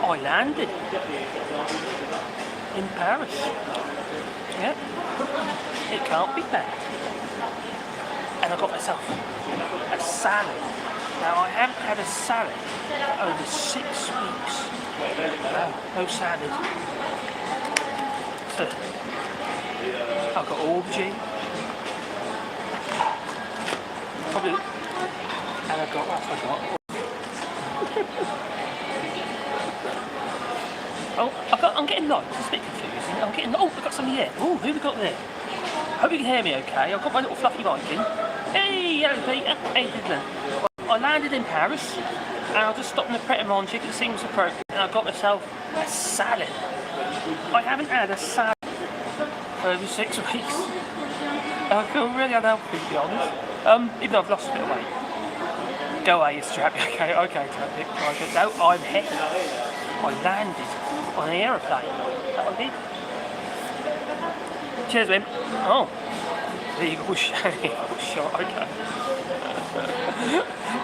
I landed in Paris. Yeah, it can't be bad. And I got myself a salad. Now I haven't had a salad for over 6 weeks. No salad. So, I've got aubergine. Probably, and I've got what I got. I'm getting lost. It's a bit confusing. I've got something here. Oh, who we got there? Hope you can hear me okay. I've got my little fluffy mic in. Hey, hello Peter. Hey, Dylan. I landed in Paris and I just stopped in the Pret a Manger. It seems appropriate. And I got myself a salad. I haven't had a salad for over 6 weeks. I feel really unhealthy, to be honest. Even though I've lost a bit of weight. Go away, you strappy. Okay, Trappy. No, I'm here. I landed on an aeroplane. That was it. Cheers, Wim. Oh, there you go, shot. Okay.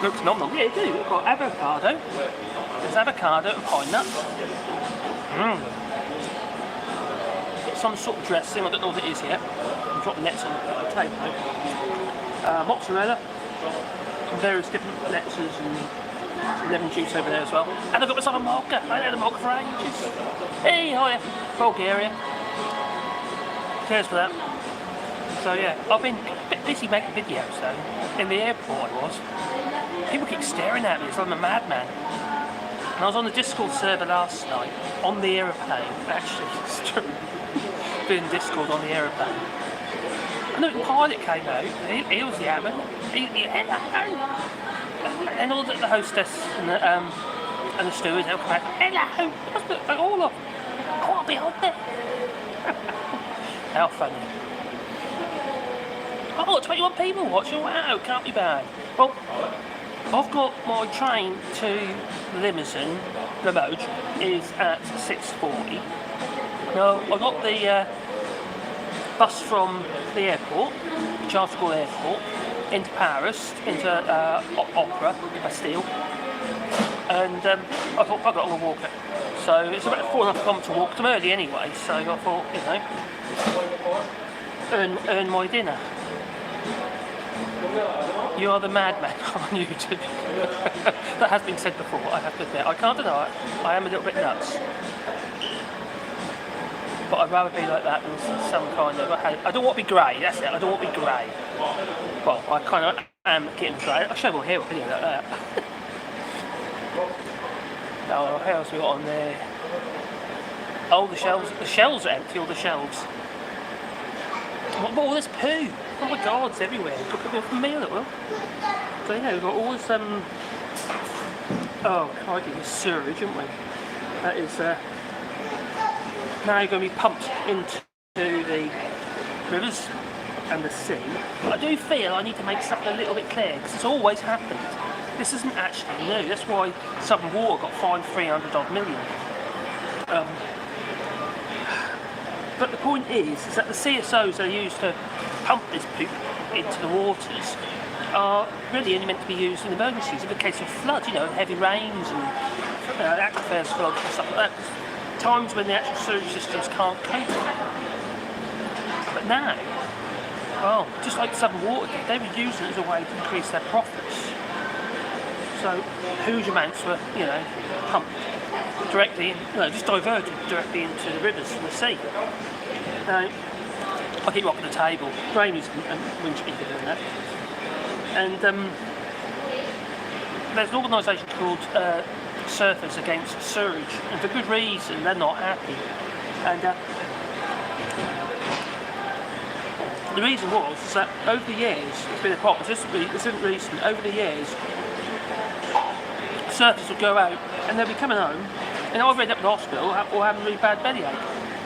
Looks nom. Yeah, it do. We've got avocado. There's avocado and pine nuts. Got some sort of dressing. I don't know what it is yet. I've dropped nets on the table. Mozzarella. Various different lettuces and lemon juice over there as well. And I've got myself a mocha. I had a mocha for ages. Hey, hiya, Bulgaria. Cheers for that. So yeah, I've been a bit busy making videos though. In the airport I was. People keep staring at me as I'm a madman. And I was on the Discord server last night, on the aeroplane. Actually, it's true. Doing Discord on the aeroplane. And the pilot came out, he was the admin. And all the hostess and the stewards, they'll come out, hello, all of them. Oh, I'll be on there. How funny. Oh, 21 people watching, wow, can't be bad. Well, I've got my train to Limousin, Limoges, is at 6:40. Now, I got the bus from the airport, Charles de Gaulle Airport, into Paris, into Opera, Bastille, and I thought, I've got to walk it. So it's about 4.5 kilometres to walk, 'cause I'm early anyway, so I thought, earn my dinner. You are the madman on YouTube. That has been said before, I have to admit. I can't deny it, I am a little bit nuts. But I'd rather be like that than some kind of... I don't want to be grey, that's it, I don't want to be grey. Well, I kind of am getting grey. I'll show you here a video like that. Oh, what else we got on there? Oh, the shelves are empty, all the shelves. What all this poo? Oh my god, it's everywhere. Look at the meal, it will. So yeah, we've got all this, oh, crikey, this sewage, haven't we? That is, now you're going to be pumped into the rivers and the sea. But I do feel I need to make something a little bit clear, because it's always happened. This isn't actually new. That's why Southern Water got fined 300 odd million. But the point is that the CSOs that are used to pump this poop into the waters are really only meant to be used in emergencies. In the case of flood, heavy rains and aquifers floods and stuff like that. Times when the actual sewage systems can't cope with it. But now, well, just like Southern Water did, they were using it as a way to increase their profits. So huge amounts were, pumped directly, just diverted directly into the rivers and the sea. Now, I keep rocking the table. Graham wouldn't be doing that. And there's an organisation called Surfers Against Sewage, and for good reason, they're not happy. And the reason was that over the years, it's been a problem, this isn't recent, over the years, surfers would go out and they'll be coming home, and I've ended up in the hospital or having a really bad bellyache.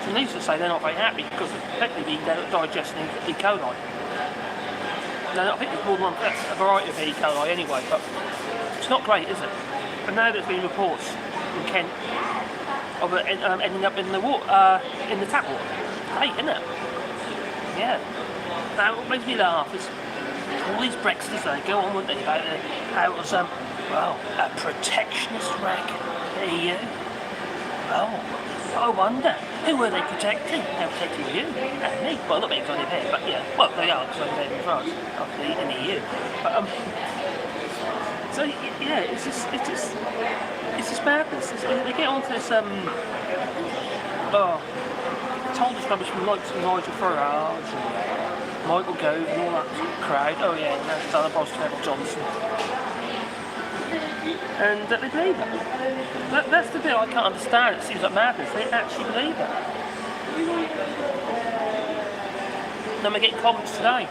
So needless to say, they're not very happy because effectively they're digesting E. coli. Now, I think there's more than a variety of E. coli anyway, but it's not great, is it? And now there's been reports in Kent of it ending up in the water, in the tap water. Hey, isn't it? Yeah. Now, what makes me laugh is all these Brexiters, they go on with it about how it was, a protectionist rag, the EU. Oh, I wonder, who were they protecting? They were protecting you and me. Well, not me because I live here, but yeah, well, they are because I live in France, not in the EU. But, so yeah, it's just madness. They get onto this told us rubbish from like Nigel Farage and Michael Gove and all that crowd. Oh yeah, and that's other boss Trevor Johnson. And they believe it. That's the bit I can't understand. It seems like madness. They actually believe it. Then we get comments today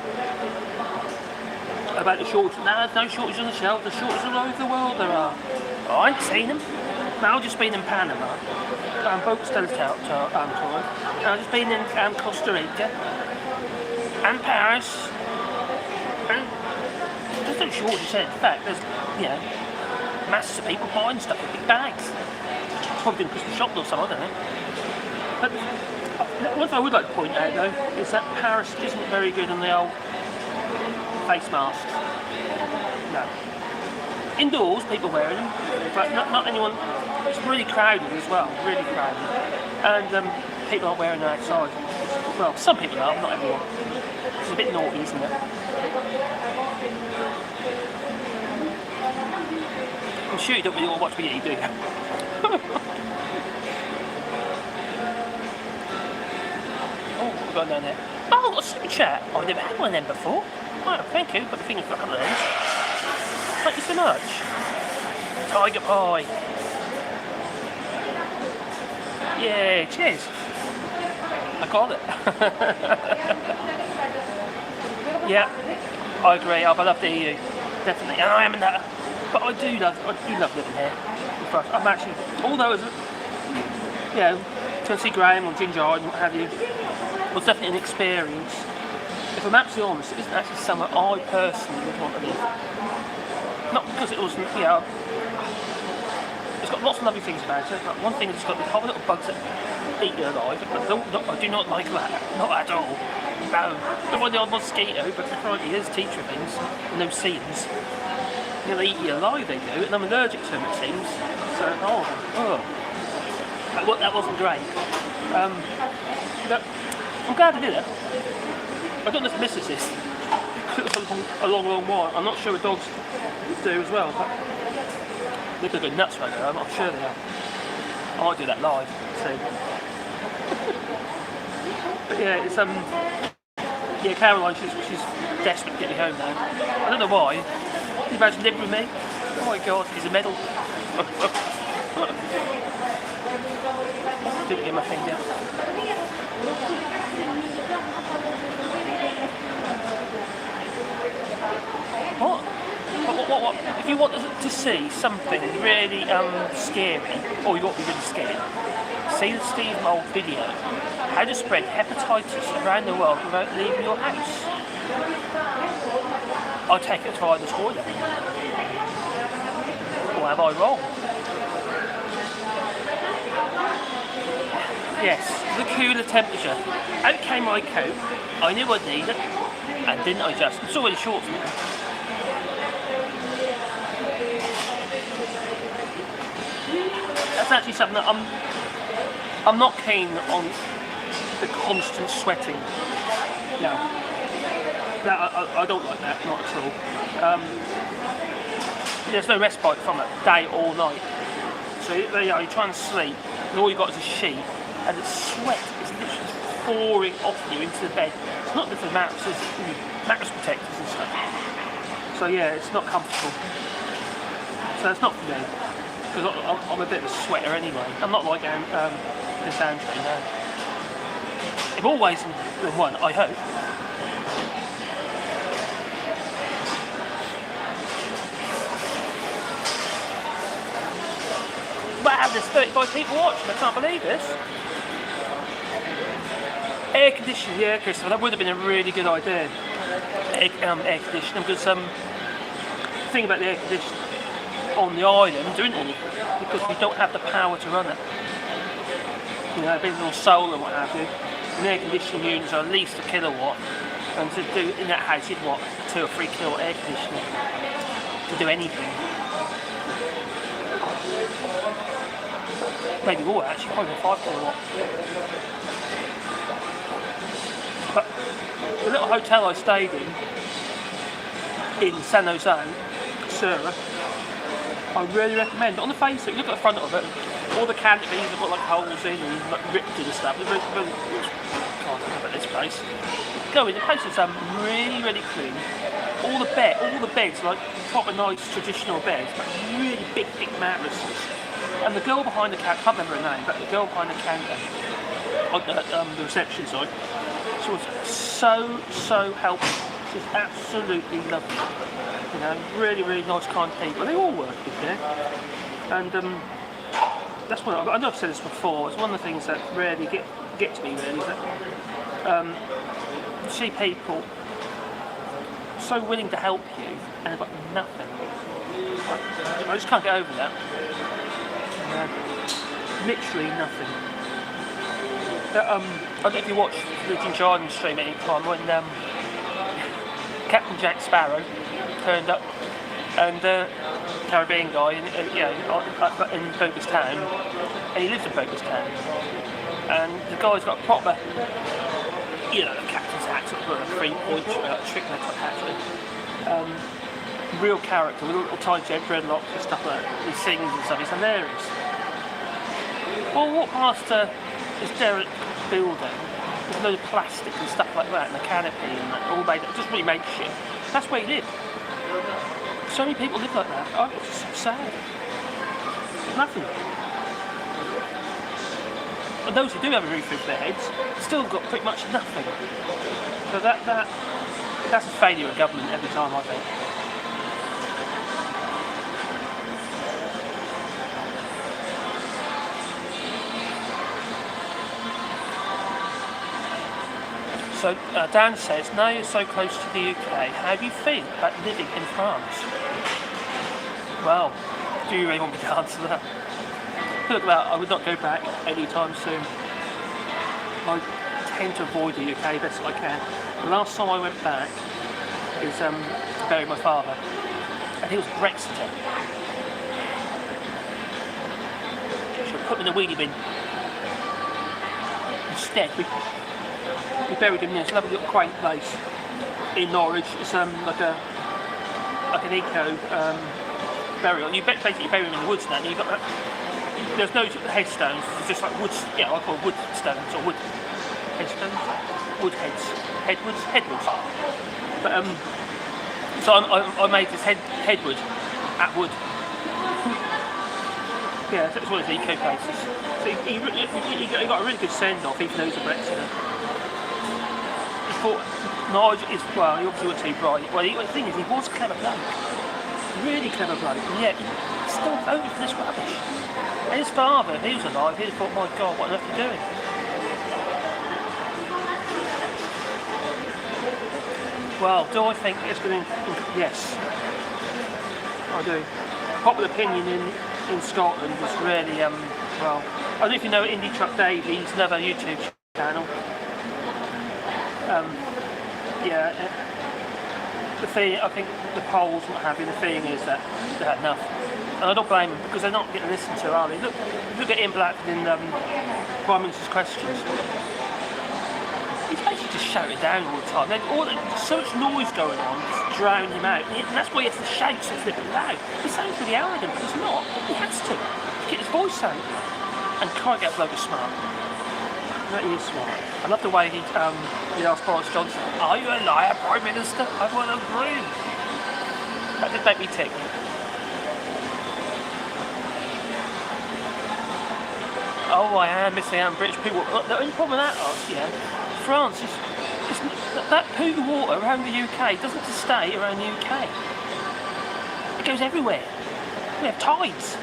about the shortage. No, there's no shortage on the shelves. There's shortages all over the world. There are. Oh, I ain't seen them. No, I've just been in Panama. Boats still out time. I've just been in Costa Rica and Paris. And there's no shortage there. In fact, there's masses of people buying stuff in big bags. It's probably doing Christmas shopping or something, I don't know. But one thing I would like to point out though is that Paris isn't very good on the old face masks. No. Indoors, people wearing them, but not anyone. It's really crowded as well, really crowded. And people aren't wearing them outside. Well, some people are, not everyone. It's a bit naughty, isn't it? I'm sure you don't really all watch me eat, do you? Oh, we've got down there. Oh, a super chat. I've never had one of them before. Right, thank you. Put the finger for a couple of those. Thank you so much. Tiger pie. Yeah, cheers. I got it. Yeah, I agree. I love the EU, definitely, and I am in that. But I do love living here. I'm actually, although as Tennessee Graham or Ginger and what have you, was definitely an experience. If I'm absolutely honest, it isn't actually somewhere I personally would want to live. Not because it wasn't, it's got lots of lovely things about it. But one thing, it's got the whole little bugs that eat you alive. I do not like that. Not at all. No. Don't want the odd mosquito, but frankly, there's teacher things, and those seeds. They eat you alive, they do, and I'm allergic to them, it seems. So, that wasn't great. But I'm glad I did it. I don't know if misses this. It took a long while. I'm not sure the dogs do as well, but they're going to go nuts right now. I'm not sure they are. I might do that live, so. But yeah, it's Caroline, she's desperate to get me home now. I don't know why. Can you imagine living with me? Oh my god, he's a medal. Didn't get my thing down. What? If you want to see something really scary, or you want to be really scared, see the Steve Mould video. How to spread hepatitis around the world without leaving your house. I'll take it via the toilet. Or am I wrong? Yes, the cooler temperature. Out came my coat. I knew I'd need it. And didn't I just? It's already short for me. That's actually something that I'm not keen on, the constant sweating. No. I don't like that, not at all. There's no respite from it, day or night. So you try and sleep, and all you've got is a sheet, and the sweat is literally pouring off you into the bed. It's not just the mattresses, mattress protectors and stuff. So yeah, it's not comfortable. So it's not for me, because I'm a bit of a sweater anyway. I'm not like this Andrew now. In all ways in one, I hope. Wow, there's 35 people watching, I can't believe this. Air conditioning, yeah, Christopher, that would have been a really good idea. Air conditioning, because the thing about the air conditioning on the island, there isn't any, because we don't have the power to run it. Being on solar and what have you. And air conditioning units are at least a kilowatt, and to do in that house you'd want 2 or 3 kilowatt air conditioning to do anything. maybe more actually, probably 5 kilowatt. But the little hotel I stayed in San Jose, Sura, I really recommend. On the face of it, look at the front of it, all the canopies have got like holes in and like ripped and stuff. It's really, can't think about this place. Go in, the place is really, really clean. All the beds, like proper nice traditional beds, but really big mattresses. And the girl behind the counter, I can't remember her name, but the girl behind the counter, the reception side, she was so helpful. She's absolutely lovely. You know, really, really nice, kind people. They all work with there. And that's what I know I've said this before. It's one of the things that really get to me really, is that you see people so willing to help you and they've got nothing. I just can't get over that. Literally nothing. I don't know if you watched the Jordan stream at any time when Captain Jack Sparrow turned up and Caribbean guy in Bogus Town, and he lives in Bogus Town, and the guy's got a proper, captain's hat, sort of a 3-point Strickland type hat, real character with a little tight jet dreadlocks and stuff like that. He sings and stuff. It's hilarious. Well, walk past this derelict building. There's loads of plastic and stuff like that, and the canopy and that, all made, just really makeshift. That's where he lived. So many people live like that. Oh, it's so sad. Nothing. And those who do have a roof over their heads still got pretty much nothing. So that's a failure of government every time, I think. So Dan says, now you're so close to the UK, how do you feel about living in France? Well, do you really want me to answer that? Look, I would not go back anytime soon. I tend to avoid the UK best I can. The last time I went back is to bury my father, and he was a Brexiter. So I put him in the wheelie bin. Instead, we buried him in this lovely little quaint place in Norwich. It's like an eco burial. You basically bury him in the woods now. And you've got that. There's no headstones. It's just like wood. Yeah, I call wood stones or wood headstones. Wood heads. Headwoods. But so I made this headwood at wood. Yeah, that's one of the eco places. So he got a really good send off, even though he's a Brexiter. Nigel is, well, he obviously wasn't too bright. Well, the thing is, he was a clever bloke. Really clever bloke, and yet he still voted for this rubbish. And his father, if he was alive, he'd have thought, my God, what on earth are you doing? Well, do I think it's going to... Yes. I do. Popular opinion in Scotland was really, well... I don't know if you know Indie Truck Davey, he's another YouTube channel. The thing, I think the polls not happy. The thing is that they had enough, and I don't blame them because they're not getting listened to, are they? Look at Ian Blackford in Prime Minister's Questions. He's basically just shouting down all the time. There's so much noise going on, just drowning him out, and that's why he has to shout so flipping loud. He sounds really arrogant, but he's not. He has to get his voice out and can't get a bloke smart. No, he is smart. I love the way he asked Boris Johnson, are you a liar, Prime Minister? I will agree. That did make me tick. Oh, I am missing out on British people. The only problem with that, France is that poo water around the UK doesn't just stay around the UK. It goes everywhere. We have tides.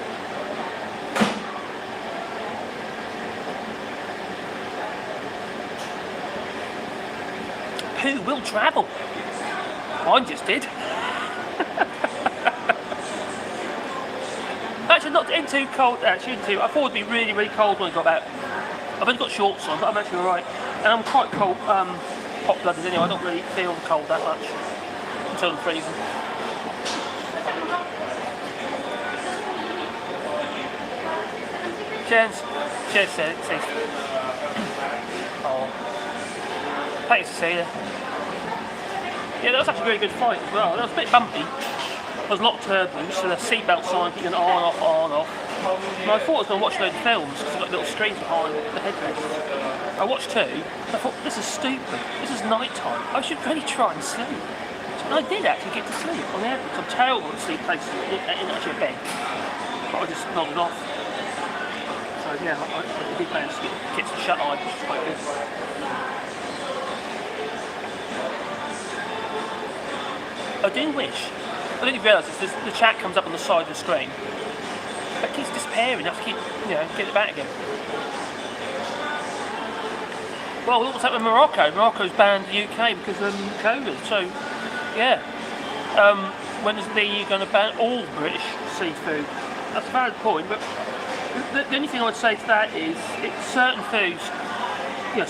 Who will travel? Mine just did. Actually, not in too cold. Actually, I thought it'd be really, really cold when I got out. I've only got shorts on, but I'm actually alright. And I'm quite cold, hot-blooded anyway. I don't really feel the cold that much until I'm freezing. Cheers. Cheers, Steve. Oh. Thanks to see you. Yeah, that was actually a very good fight as well. That was a bit bumpy. There was a lot of turbulence, so the seatbelt sign keeping on, off. And I thought I was going to watch a load of films because I've got little screens behind the headrest. I watched two, and I thought, this is stupid. This is night time. I should really try and sleep. And I did actually get to sleep on the adverts. I'm terrible at sleep places in actually a bed. But I just nodded off. So yeah, I did manage to get some shut eye, which is quite good. I do wish, I didn't realise this, the chat comes up on the side of the screen. But it keeps disappearing, I have to keep, get it back again. Well, what's happened with Morocco? Morocco's banned the UK because of COVID, so yeah. When is the EU going to ban all British seafood? That's a valid point, but the only thing I would say to that is certain foods,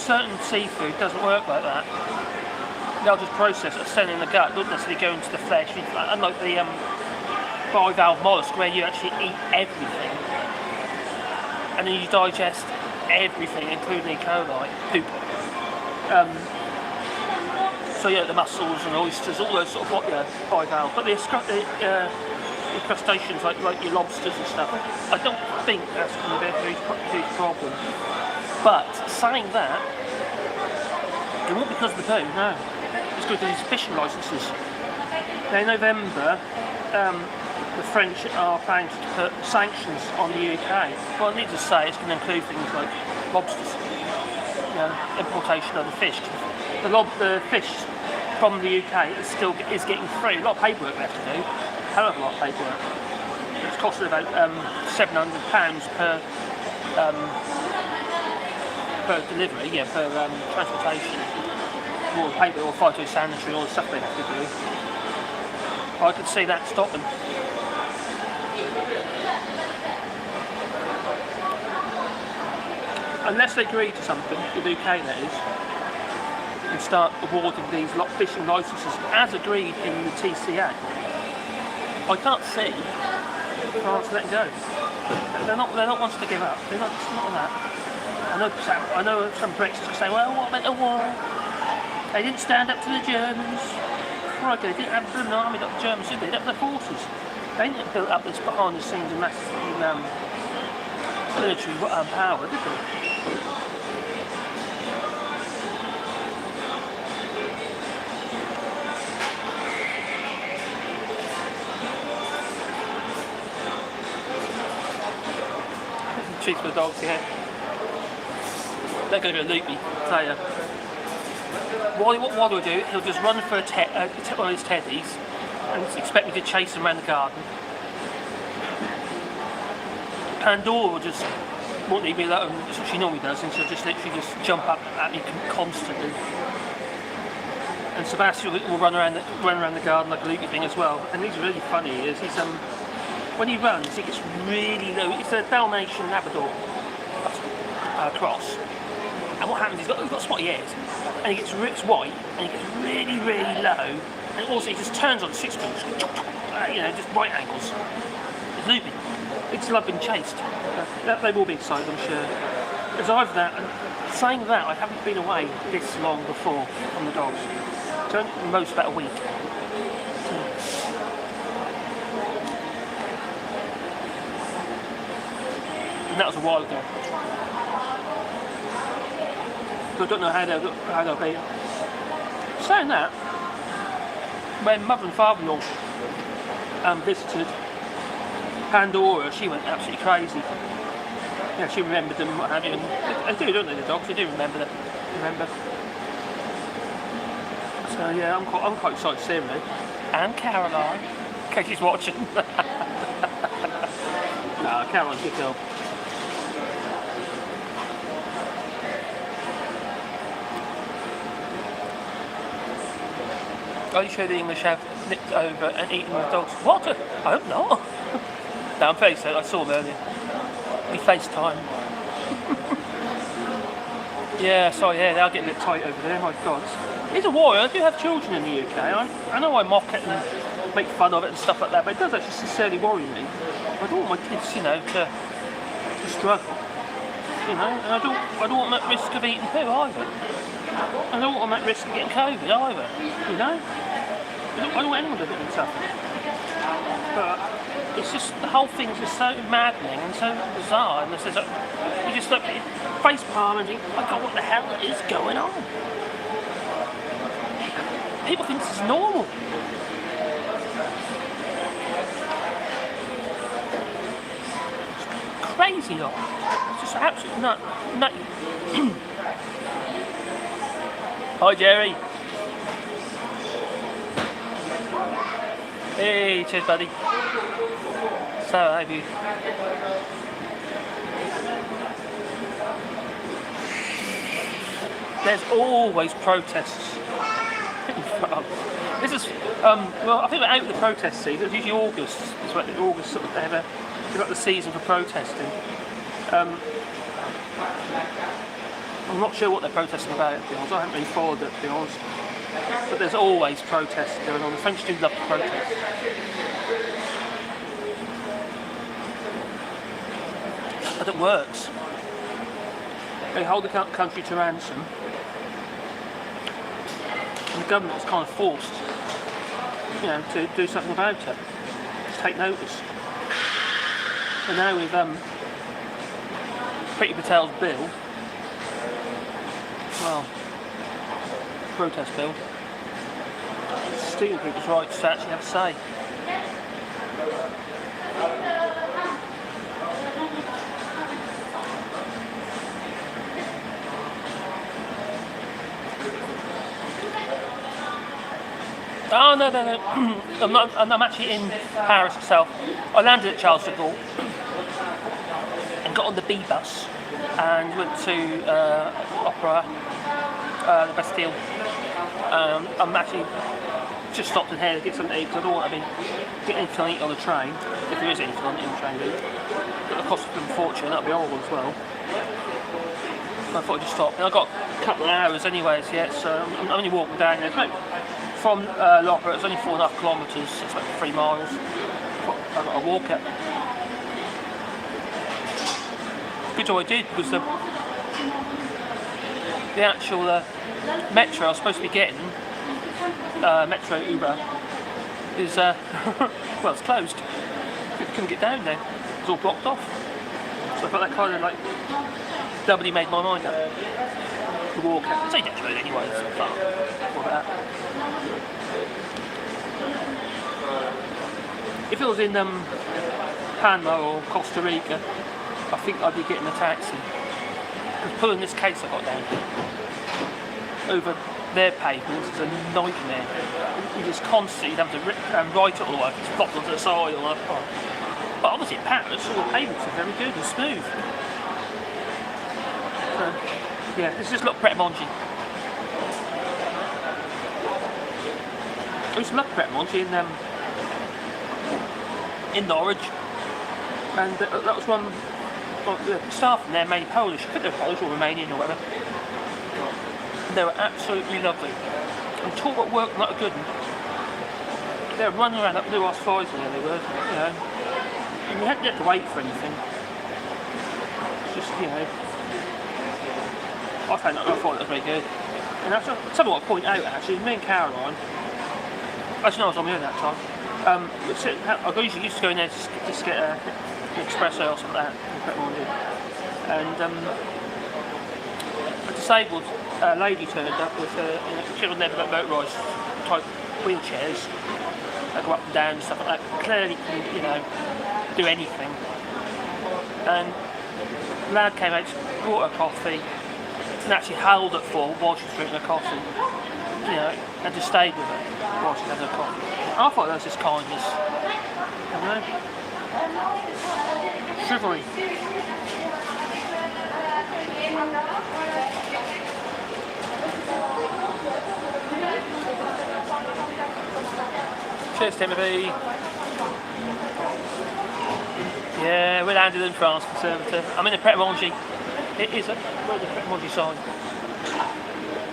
certain seafood doesn't work like that. They'll just process it, send in the gut, not necessarily go into the flesh. Unlike the bivalve mollusk, where you actually eat everything, and then you digest everything, including E. coli, poop. So yeah, the mussels and oysters, all those sort of bivalve. But the crustaceans, like your lobsters and stuff, I don't think that's going to be a huge problem. But saying that, it won't be because of the poo, no. It's because of these fishing licences. Now in November, the French are planning to put sanctions on the UK. Well, I need to say it's going to include things like lobsters, importation of the fish. The fish from the UK is getting free. A lot of paperwork they have to do. Hell of a lot of paperwork. It's costing about £700 per delivery, per transportation. More paper or phytosanitary, all the stuff they have to do. I could see that stopping. Unless they agree to something, the UK that is, and start awarding these fishing licences as agreed in the TCA, I can't see France letting go. They're not wanting to give up. They're not. It's not that. I know some Brexiters say, well, what about the war? They didn't stand up to the Germans. Right, they didn't have an army like the Germans, did they? They had their forces. They didn't build up this behind the scenes and massive military power, did they? Treats for the dogs here. They're going to be a loopy, I tell you. What do I do? He'll just run for one of his teddies and expect me to chase him around the garden. Pandora will just won't leave me alone. That's what she normally does, and she'll just literally jump up at me constantly. And Sebastian will run around the garden like a loopy thing as well. And he's really funny. He's when he runs, he gets really low. It's a Dalmatian Labrador cross. And what happens is he's got spotty ears, and he gets it's white, and he gets really, really low, and also he just turns on 6 strings, just right angles. It's loopy. It's like been chased. They will be excited, I'm sure. Because either that, and saying that, I haven't been away this long before from the dogs. So most about a week. And that was a while ago. So I don't know how they'll be. Saying that, when mother and father-in-law visited Pandora, she went absolutely crazy. Yeah, she remembered them and what have you. And they do, don't they, the dogs? They do remember them. So yeah, I'm quite excited to see them. And Caroline, in case she's watching. No, Caroline's a good girl. Are you sure the English have nipped over and eaten the dogs? What? I hope not. No, I'm fairly certain. I saw them earlier. We FaceTime. Yeah, sorry, yeah, they'll get a bit tight over there, my God. It's a war. I do have children in the UK. I know I mock it and make fun of it and stuff like that, but it does actually sincerely worry me. I don't want my kids, to to struggle. You know, and I don't want them at risk of eating poo either. I don't want them at risk of getting COVID either. You know, I don't want anyone to get suffer. But it's just the whole thing's just so maddening and so bizarre. And there's you just look at face palm and think, oh God, what the hell is going on? People think this is normal. It's crazy, though. It's just absolutely nutty. Hi, Jerry. Hey, cheers, buddy. So, have you? There's always protests. This is, well, I think we're out of the protest season. It's usually August. It's like August sort of, they've got the season for protesting. I'm not sure what they're protesting about, to be honest. I haven't really followed it, to be honest. But there's always protests going on. The French do love to protest. But it works. They hold the country to ransom. And the government is kind of forced, you know, to do something about it. Just take notice. And now with Priti Patel's bill, well, protest bill, it's stealing people's rights to actually have a say. Oh no, I'm not. I'm actually in Paris itself. I landed at Charles de Gaulle and got on the B bus and went to Opera, the Bastille. I'm actually just stopped in here to get something to eat because I don't want to be getting anything to eat on the train. If there is anything on the train, but the cost of them a fortune. That'd be horrible as well. So I thought I'd just stop. And I got a couple of hours anyways yet, so I'm only walking down there. From L'Opera, it's only 4.5 kilometres, it's like 3 miles. I've got to walk it. Good job I did, because the actual metro I was supposed to be getting, Metro Uber, is, well, it's closed. Couldn't get down there. It's all blocked off. So I felt that kind of like doubly made my mind up to walk it. It's only down the road anyway, so far. What about that? If it was in Panama or Costa Rica, I think I'd be getting a taxi. Because pulling this case I got down over their pavements is a nightmare. You just constantly have to write it all over, it's blocked onto the side or that part. But obviously in Paris, all the pavements are very good and smooth. So, yeah, it's just a lot of Pret a Manger. I used to love Pret a Manger in Norwich, and that was one. Well, the staff in there mainly Polish. I think they were Polish or Romanian or whatever. And they were absolutely lovely. And talk about work not a good one. They were running around up blue ass flies in there. They were, you know. And you hadn't had to wait for anything. It's just, you know. I thought that was very good. And that's something I want to point out actually. Me and Caroline. Actually, no, I was on my own that time. I usually used to go in there to get an espresso or something like that, and a disabled lady turned up with she had never got motorised type wheelchairs that go up and down and stuff like that. Clearly couldn't, you know, do anything. And the lad came out, brought her coffee, and actually held it for while she was drinking her coffee, you know, and just stayed with her while she had her coffee. I thought that was just kindness, you know, chivalry. Cheers, Timothy. Yeah, we landed in France, Conservative. I'm in a Pret a Manger. It is a, where's the Pret a Manger sign?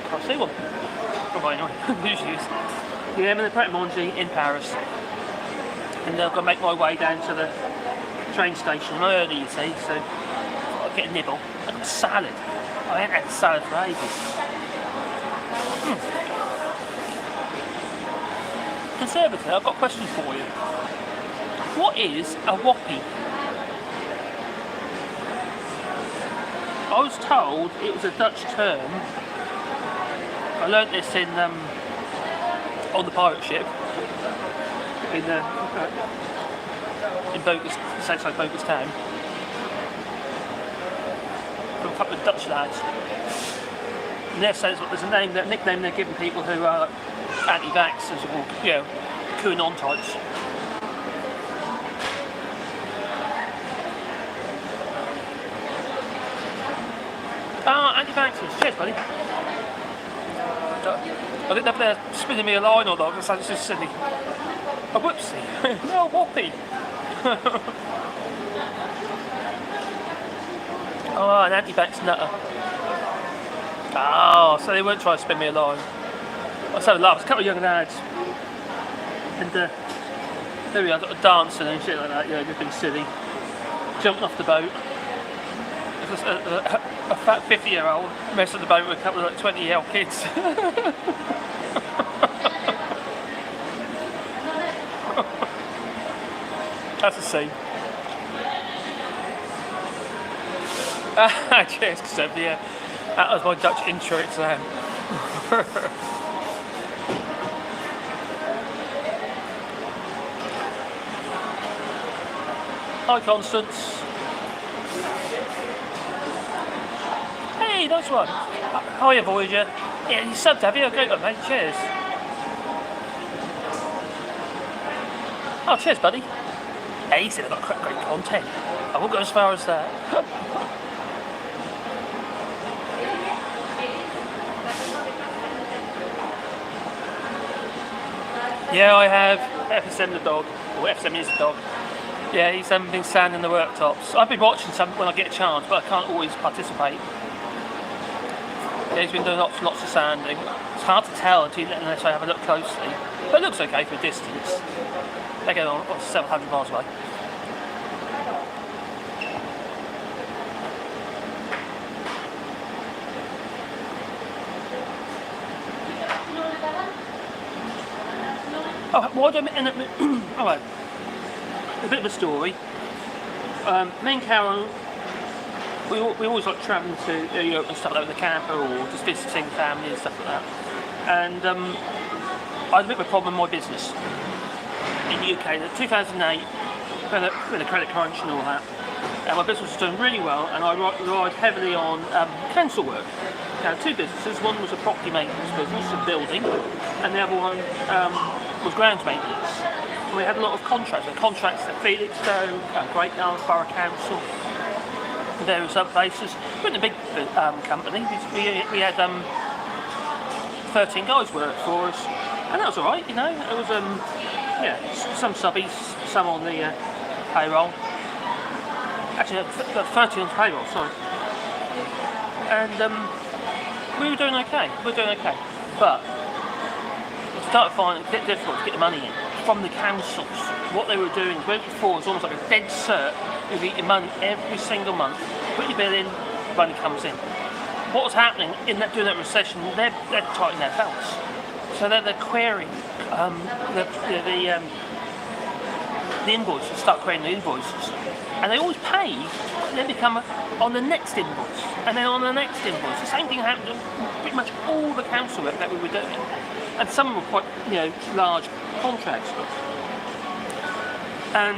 Can't see one. Probably anyway, usually is. Yeah, I'm in the Pret a Manger in Paris. And I'm going to make my way down to the train station early, you see, so I'll get a nibble. I got a salad. I haven't had a salad for ages. Conservative, I've got a question for you. What is a whoppie? I was told it was a Dutch term. I learnt this in on the pirate ship in Bogus, outside Bogus Town, from a couple of Dutch lads. In their sense, there's a nickname they're giving people who are anti-vaxxers or, you know, QAnon types. Anti-vaxxers. Cheers, buddy. I didn't know if they're spinning me a line or not, because that's just silly. A whoopsie. No, whoppie. Oh, an anti-vax nutter. Oh, so they weren't trying to spin me a line. I was having laughs. A couple of young lads. And there we are, got a dancing and shit like that, you know, just being silly. Jumping off the boat. A fat 50-year-old messing the boat with a couple of 20-year-old kids. That's a scene. Cheers, except yeah, that was my Dutch intro exam. Hi, Constance. Hey, nice one. Hiya, Voyager. Yeah, you subbed, have you? Okay, mate. Cheers. Oh, cheers, buddy. Hey, he said I've got great content. I won't go as far as that. Yeah, I have. FSM the dog, or FSM is the dog. Yeah, he's been sanding the worktops. I've been watching some when I get a chance, but I can't always participate. Yeah, he's been doing lots of sanding. It's hard to tell unless I have a look closely, but it looks okay for a distance. They go on 700 miles away. Oh, why do I end up... Alright, a bit of a story. Me and Karen, we always like travelling to Europe and stuff like that with the camper, or just visiting family and stuff like that. And I had a bit of a problem with my business in the UK. In 2008, with a credit crunch and all that, and my business was doing really well, and I relied heavily on council work. Now, two businesses. One was a property maintenance business, a building, and the other one was grounds maintenance. And we had a lot of contracts. We had contracts at Felixstowe, Great Yarmouth Borough Council, and various other places. We weren't a big company. We had 13 guys work for us, and that was all right. You know, it was yeah, some subbies, some on the payroll. Actually, 30 on payroll. Sorry. And we were doing okay. But I started finding it a bit difficult to get the money in from the councils. What they were doing before was almost like a dead cert. You'd eat your money every single month, put your bill in, money comes in. What was happening during that recession? They're tightening their belts, so they're querying the invoices. Start querying the invoices, and they always pay. Then they come on the next invoice, and then on the next invoice. The same thing happened to pretty much all the council work that we were doing, and some of them were quite, you know, large contracts. And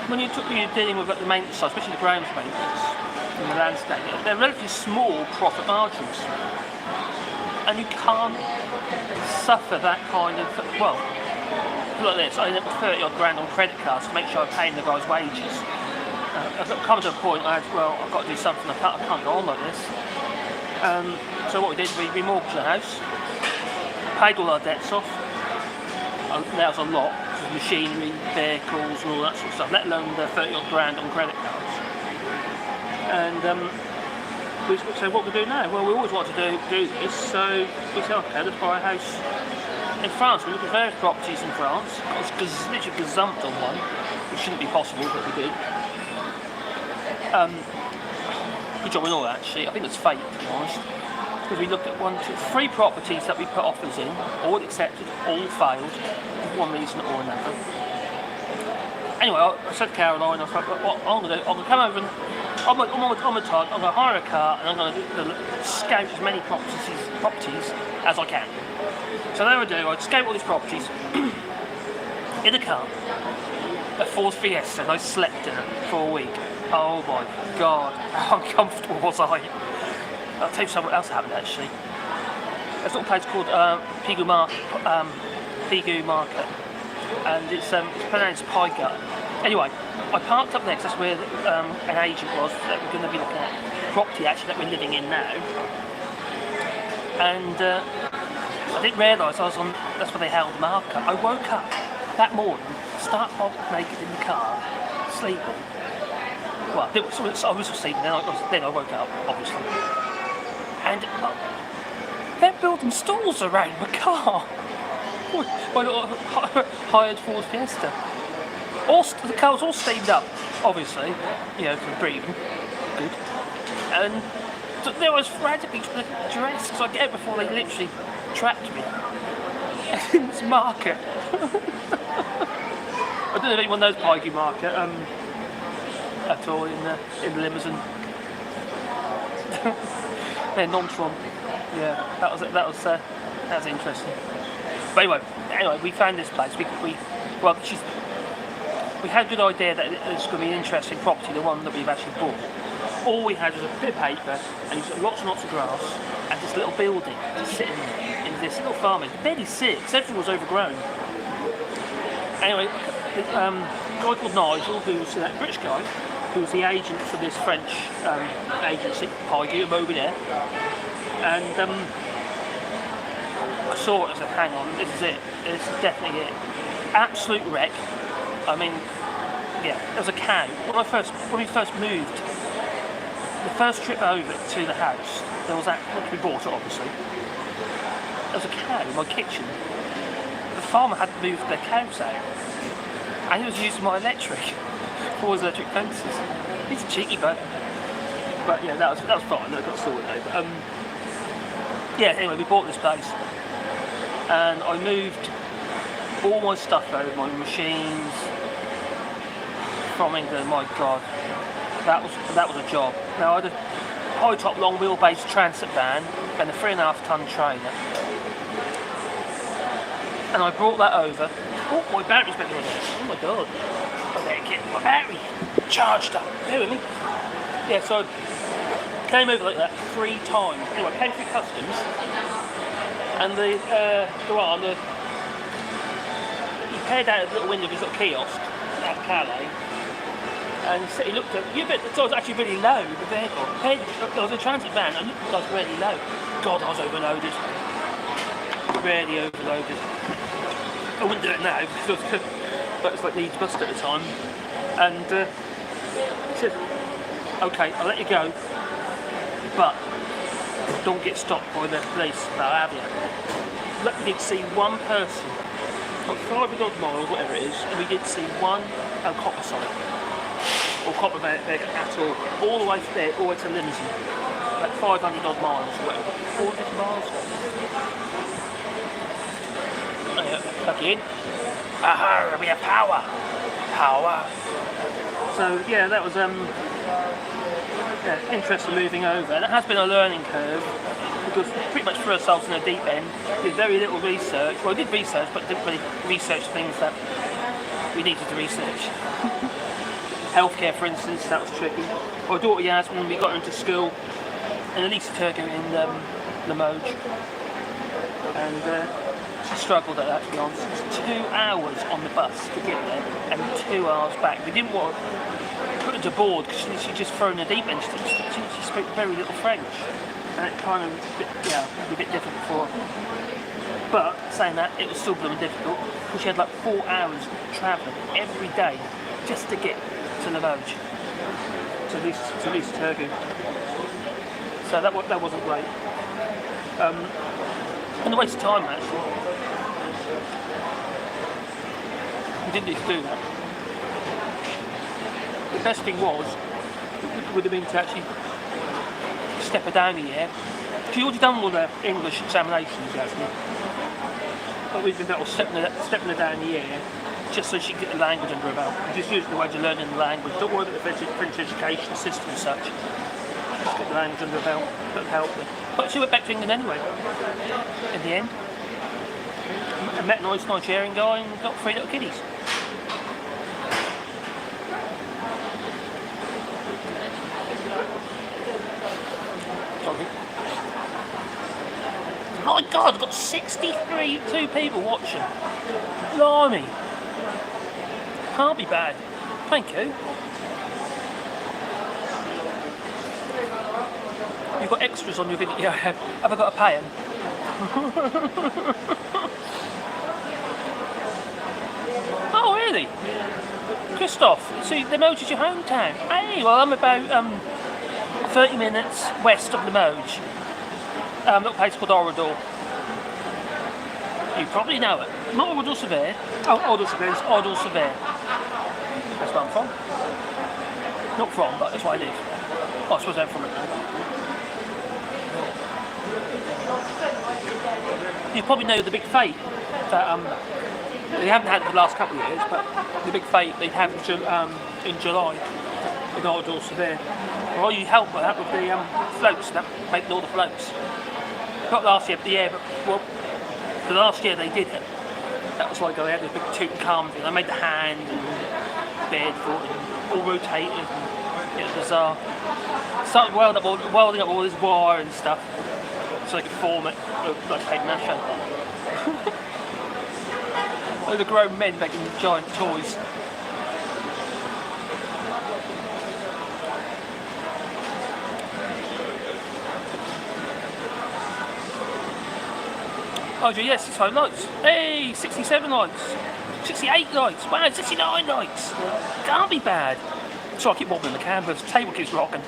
when you're dealing with like, the maintenance side, especially the grounds maintenance and the landscape, they're relatively small profit margins, and you can't suffer that kind of, well, like this. I ended up with 30 odd grand on credit cards to make sure I'm paying the guys' wages. I've come to a point where I've got to do something. I can't go on like this. So what we did, we remortgaged the house, paid all our debts off. That was a lot, machinery, vehicles, and all that sort of stuff. Let alone the 30 odd grand on credit cards. And we said, what we do now? Well, we always wanted to do this, so we said, okay, let's buy a house in France. We looked at various properties in France. I was literally gazumped on one, which shouldn't be possible, but we did. Good job and all that, actually. I think it's fake, to be honest. Because we looked at 3 properties that we put offers in, all accepted, all failed, for one reason or another. Anyway, I said to Caroline, I was like, what I'm going to do, I'm going to come over and I'm a target, I'm going to hire a car and I'm going to scout as many properties as I can. So there I do, I scout all these properties in a car, a Ford Fiesta, and I slept in it for a week. Oh my God, how uncomfortable was I? I'll tell you something else happened actually. There's a little place called Pegu Market, and it's pronounced Pie Gut. Anyway, I parked up there because that's where an agent was that we're going to be looking at property actually that we're living in now. And I didn't realise that's where they held the marker. I woke up that morning, stark naked in the car, sleeping. Well, I was sleeping, then I woke up, obviously. And they're building stalls around my car. My little hired Ford Fiesta. The car was all steamed up, obviously, from breathing. Good. And there I was frantically trying to dress because I get out before they literally trapped me. In this market. I don't know if anyone knows Pyggy Market at all in the Limousin. They're non-tron. Yeah, that was interesting. But anyway, we found this place. We had a good idea that it's going to be an interesting property, the one that we've actually bought. All we had was a bit of paper and lots and lots of grass and this little building just sitting in this little farm. It barely sits, everything was overgrown. Anyway, a guy called Nigel, who's that British guy, who's the agent for this French agency, Pyggy, over there. And I saw it, I said, hang on, this is it. This is definitely it. Absolute wreck. I mean, yeah, there was a cow. When we first moved, the first trip over to the house, there was that, once we bought it obviously, there was a cow in my kitchen. The farmer had moved their cows out, and he was using my electric for his electric fences. He's a cheeky bug. But yeah, that was fine, that got sorted out. Yeah, anyway, we bought this place, and I moved all my stuff over, my machines, from England. My God, that was a job. Now I had a high top long wheelbase transit van and a 3.5 ton trailer, and I brought that over. Oh, my battery's better than this. Oh my God, I better get my battery charged up. Bear with me. Yeah, so I came over like that 3 times. Anyway, I came through customs, and you peered out of the little window of his little kiosk at Calais, and he looked at you. So I was actually really low, the vehicle. I was a transit van, and I was really low. God, I was overloaded. Really overloaded. I wouldn't do it now, but it's like Leeds bus at the time. And he said, okay, I'll let you go, but don't get stopped by the police, they'll have you. We did see one person, like 500 odd miles, whatever it is, and we did see one copper site, or copper there at all the way from there, all the way to Limousin, like 500 odd miles, or whatever, 450 miles. Oh yeah, plug you in. Aha, we have power! Power! So yeah, that was interesting moving over, and it has been a learning curve because we pretty much threw ourselves in the deep end. Did very little research. Well, I did research, but didn't really research things that we needed to research. Healthcare, for instance, that was tricky. My daughter Yasmin, we got her into school in Elisa Turgo in Limoges, and she struggled at that, to be honest. It was 2 hours on the bus to get there, and 2 hours back. We didn't want to put her to board because she just thrown in the deep end. She spoke very little French, and it kind of was a bit difficult for her. But saying that, it was still blooming difficult because she had like 4 hours travelling every day just to get to Limoges, to Lisa Turgo. So that wasn't great. And a waste of time actually. We didn't need to do that. The best thing was, we would have been to actually step her down a year. She'd already done all the English examinations, actually. But we've been stepping her down a year, just so she could get the language under her belt. Just using the way of learning the language. Don't worry about the French education system as such. Just get the language under her belt, that helped her. But she went back to England anyway, in the end. I met a nice Nigerian guy and got 3 little kiddies. My God, I've got 62 people watching. Blimey. Can't be bad. Thank you. You've got extras on your video. Yeah, have I got to pay them? Oh, really? Christoph, see, Limoges is your hometown. Hey, well, I'm about 30 minutes west of Limoges. A little place called Orador. You probably know it. Not Orador Severe. Oh, Orador Severe. It's Orador Severe. That's where I'm from. Not from, but that's where I live. Oh, I suppose I'm from it now. You probably know the big fete that they haven't had for the last couple of years, but the big fete they have in July in Orador Severe. Well, you help with that with the floats that make all the floats. Not last year, but the year, but well, the last year they did it. That was like they had this big Tutankhamun thing. They made the hand and beard for it, and all rotated. And it was bizarre. Started welding up all this wire and stuff, so they could form it like paper mache. Loads of grown men making giant toys. Oh, yes, 65 likes. Hey, 67 likes. 68 likes. Wow, 69 likes. Can't be bad. So I keep wobbling the camera, the table keeps rocking.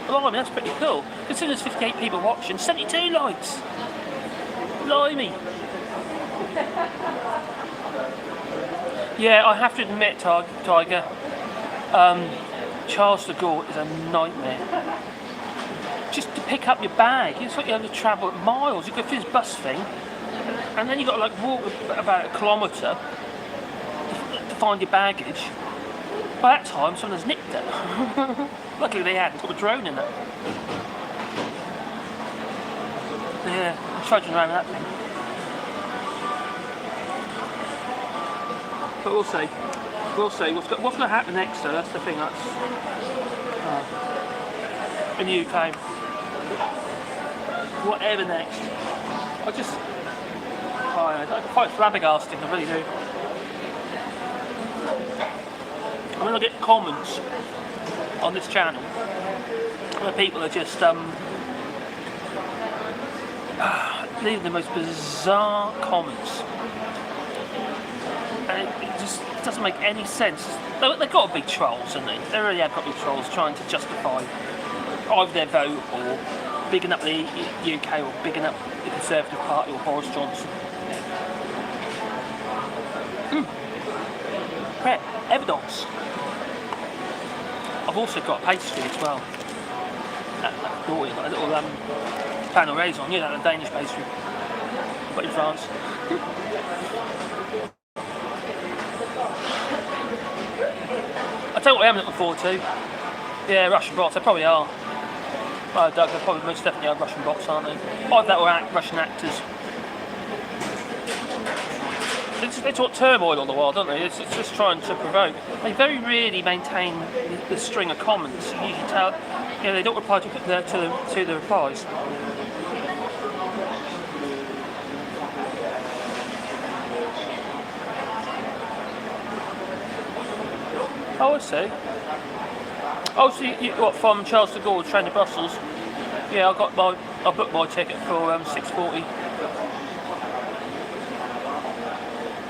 Well, I mean, that's pretty cool. Considering there's 58 people watching, 72 likes. Blimey. Yeah, I have to admit, Tiger, Charles de Gaulle is a nightmare. Just to pick up your bag, it's like you have to travel miles. You go through this bus thing, and then you've got to like walk about a kilometre to find your baggage. By that time, someone's nicked it. Luckily they hadn't got a drone in it. Yeah, I'm trudging around with that thing. But we'll see. We'll see. What's going to happen next, though? That's the thing. That's in the UK. Whatever next. I'm quite flabbergasted, I really do. I mean, I get comments on this channel where people are just leaving the most bizarre comments. And it just doesn't make any sense. They've got to be trolls, haven't they? They really have got to be trolls trying to justify either their vote or bigging up the UK or bigging up the Conservative Party or Boris Johnson. Prep, evidence. I've also got a pastry as well. A little pain au raisin, you know, a Danish pastry. But in France. I'll tell you what I am looking forward to. Yeah, Russian bots, they probably are. Well, Doug, they probably most definitely are Russian bots, aren't they? Either that or Russian actors. They talk turmoil all the while, don't they? It's just trying to provoke. They very rarely maintain the string of comments. You usually tell, you know, they don't reply to the replies. Oh, I see. Oh, so what, from Charles de Gaulle train to Brussels? Yeah, I booked my ticket for 6:40.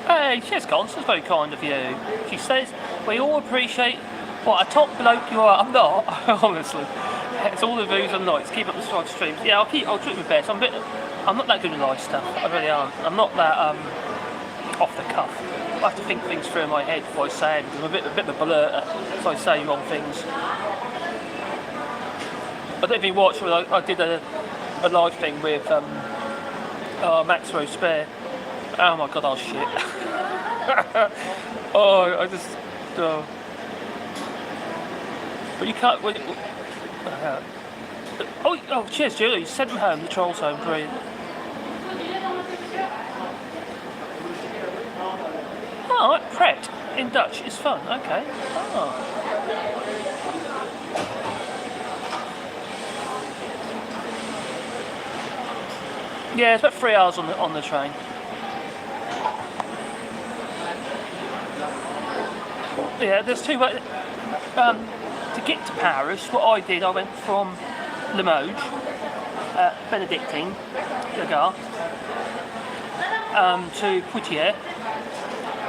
Hey, cheers, Constance, that's very kind of you. She says, we all appreciate what a top bloke you are. I'm not, honestly. It's all the views and likes. Keep up the live streams. Yeah, I'll do my best. I'm not that good at live stuff. I really aren't. I'm not that off the cuff. I have to think things through in my head before I say it, because I'm a bit of a blurter, so I say wrong things. I don't know if you watched, I did a live thing with Maxwell Spare. Oh my god, I was shit. Oh, I just... But you can't... oh, cheers, Julie. You sent them home, the trolls home, brilliant. Oh, like pret in Dutch is fun, okay. Oh. Yeah, it's about 3 hours on the train. Yeah, there's two ways. To get to Paris, what I did, I went from Limoges, Benedictine, the Gare, to Poitiers,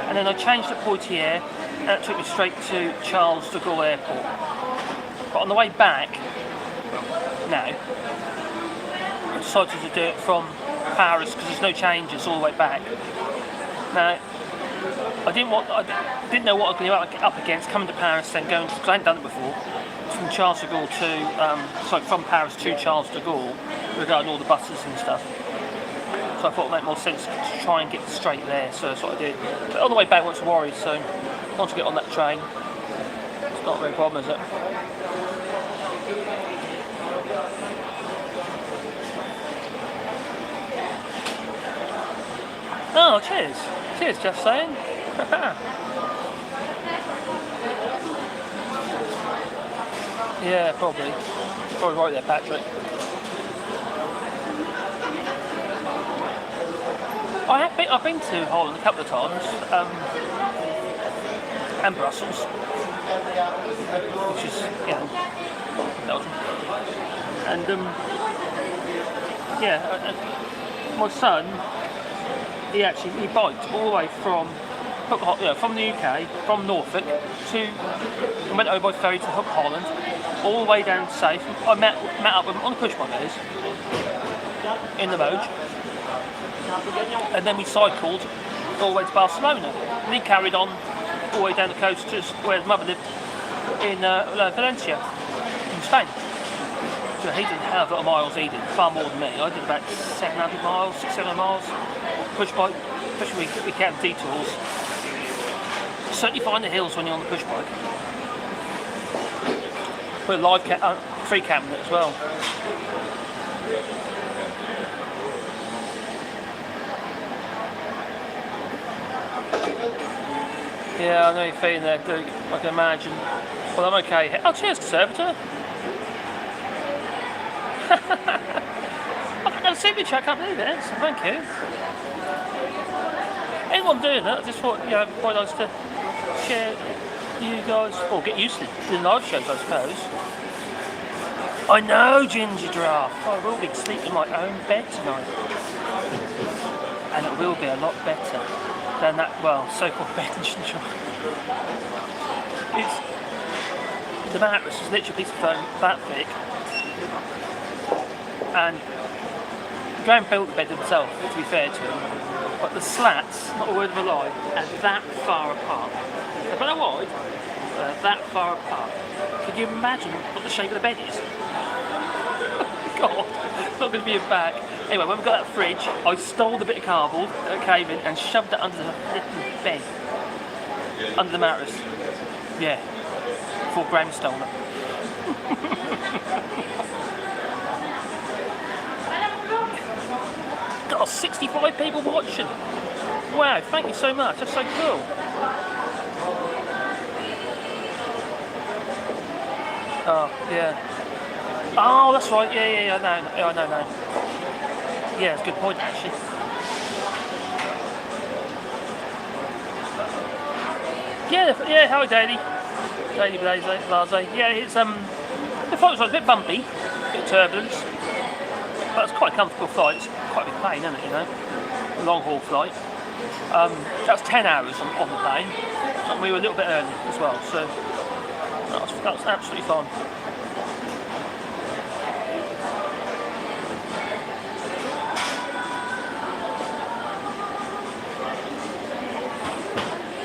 and then I changed at Poitiers, and that took me straight to Charles de Gaulle Airport. But on the way back, now, I decided to do it from Paris because there's no changes all the way back. Now, I didn't know what I was going to be up against coming to Paris, then going, because I hadn't done it before, from Charles de Gaulle from Paris to Charles de Gaulle, regarding all the buses and stuff. So I thought it made more sense to try and get straight there, so that's what I did. But on the way back, I wasn't worried, so once I get on that train, it's not a real problem, is it? Oh, cheers. Cheers, just saying. Yeah, probably. Probably right there, Patrick. I've been to Holland a couple of times, and Brussels, which is, Belgium. And my son, he biked all the way from the UK, from Norfolk and went over by ferry to Hook Holland, all the way down south. I met up with him on the push bikes in the Moge, and then we cycled all the way to Barcelona. And he carried on all the way down the coast to where his mother lived in Valencia, in Spain. So he did a hell of a lot of miles, he did, far more than me. I did about 600 miles, push bike, especially we count detours. Certainly find the hills when you're on the push bike. Put a live free camera in it as well. Yeah, I know you're feeling there, Duke. I can imagine. Well, I'm okay. Oh, cheers, Conservator. I've got a signature, I can't believe it. So thank you. Anyone doing that, I just thought, quite nice to share you guys, or get used to the live shows, I suppose. I know, Ginger Giraffe. I will be sleeping in my own bed tonight. And it will be a lot better than that, so-called bed in Ginger. The mattress is literally a piece of foam that thick. And Graham built the bed himself, to be fair to him. But the slats, not a word of a lie, are that far apart. They're not wide, but that far apart. Can you imagine what the shape of the bed is? God, it's not going to be a back. Anyway, when we got that fridge, I stole the bit of cardboard that came in and shoved it under the bed. Under the mattress. Yeah. Before Graham stole it. Got 65 people watching. Wow, thank you so much. That's so cool. Oh, yeah. Oh, that's right. Yeah, I know. Yeah, it's a good point, actually. Yeah, how are Daily? Daily Blase. Yeah, it's, the flight was a bit bumpy, a bit of turbulence, but it's quite a comfortable flight. It's quite a big plane, isn't it, A long haul flight. That's 10 hours on the plane, and we were a little bit early as well, so that was absolutely fine.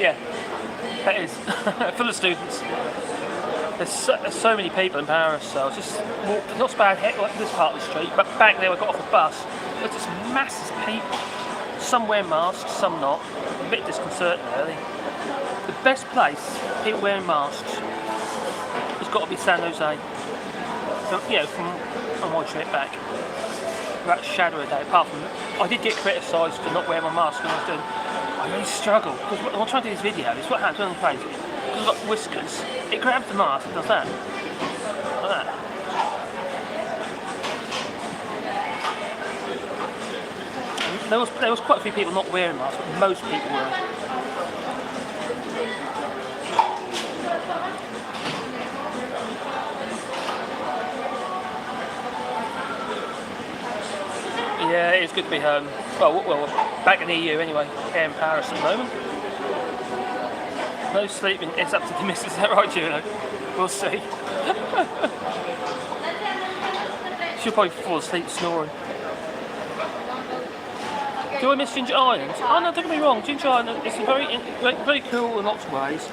Yeah, that is full of students. There's so many people in Paris, so I was just walked, not so bad like this part of the street, but back there I got off a bus. There's just masses of people. Some wearing masks, some not. A bit disconcerting, really. The best place, people wearing masks, has got to be San Jose. From on my trip back. That shadow of day, apart from, I did get criticised for not wearing my mask when I was doing, I really struggle, because when I'm trying to do this video, it's what happens when I'm crazy. Because I've got whiskers, it grabs the mask and does that. Like that. There was quite a few people not wearing masks, but most people were. Yeah, it's good to be home. Well, back in the EU anyway, here in Paris at the moment. No sleeping, it's up to the missus, is that right, Juno? We'll see. She'll probably fall asleep snoring. Do I miss Ginger Island? Oh no, don't get me wrong, Ginger Island is very cool in lots of ways.